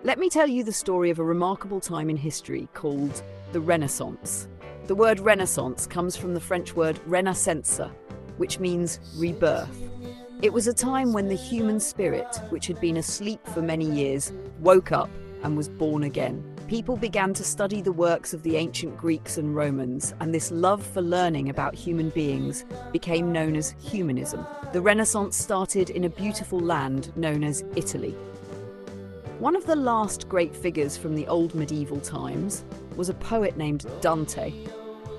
Let me tell you the story of a remarkable time in history called the Renaissance. The word Renaissance comes from the French word renaissance, which means rebirth. It was a time when the human spirit, which had been asleep for many years, woke up and was born again. People began to study the works of the ancient Greeks and Romans, and this love for learning about human beings became known as humanism. The Renaissance started in a beautiful land known as Italy. One of the last great figures from the old medieval times was a poet named Dante.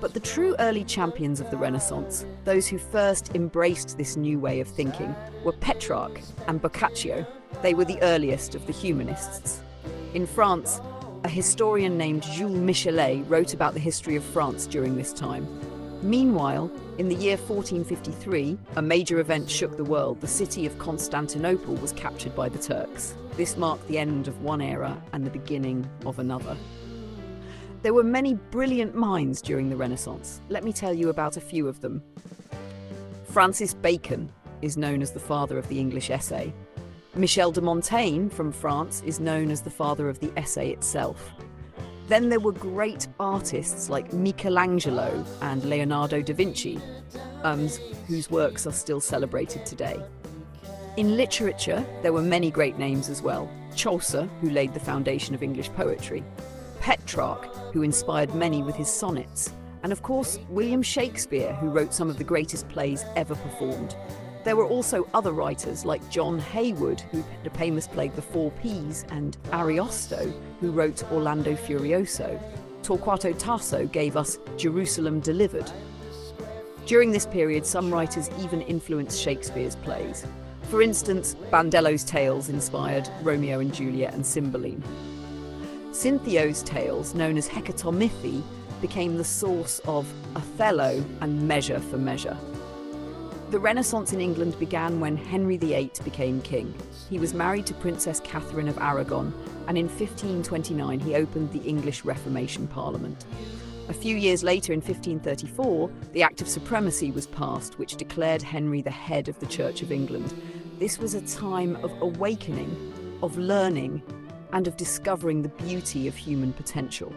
But the true early champions of the Renaissance, those who first embraced this new way of thinking, were Petrarch and Boccaccio. They were the earliest of the humanists. In France, a historian named Jules Michelet wrote about the history of France during this time. Meanwhile, in the year 1453, a major event shook the world. The city of Constantinople was captured by the Turks. This marked the end of one era and the beginning of another. There were many brilliant minds during the Renaissance. Let me tell you about a few of them. Francis Bacon is known as the father of the English essay. Michel de Montaigne from France is known as the father of the essay itself. Then there were great artists like Michelangelo and Leonardo da Vinci, whose works are still celebrated today. In literature, there were many great names as well. Chaucer, who laid the foundation of English poetry. Petrarch, who inspired many with his sonnets. And of course, William Shakespeare, who wrote some of the greatest plays ever performed. There were also other writers like John Heywood, who had a famous play The Four Ps, and Ariosto, who wrote Orlando Furioso. Torquato Tasso gave us Jerusalem Delivered. During this period, some writers even influenced Shakespeare's plays. For instance, Bandello's tales inspired Romeo and Juliet and Cymbeline. Cinthio's tales, known as Hecatomythi, became the source of Othello and Measure for Measure. The Renaissance in England began when Henry VIII became king. He was married to Princess Catherine of Aragon, and in 1529 he opened the English Reformation Parliament. A few years later, in 1534, the Act of Supremacy was passed, which declared Henry the head of the Church of England. This was a time of awakening, of learning, and of discovering the beauty of human potential.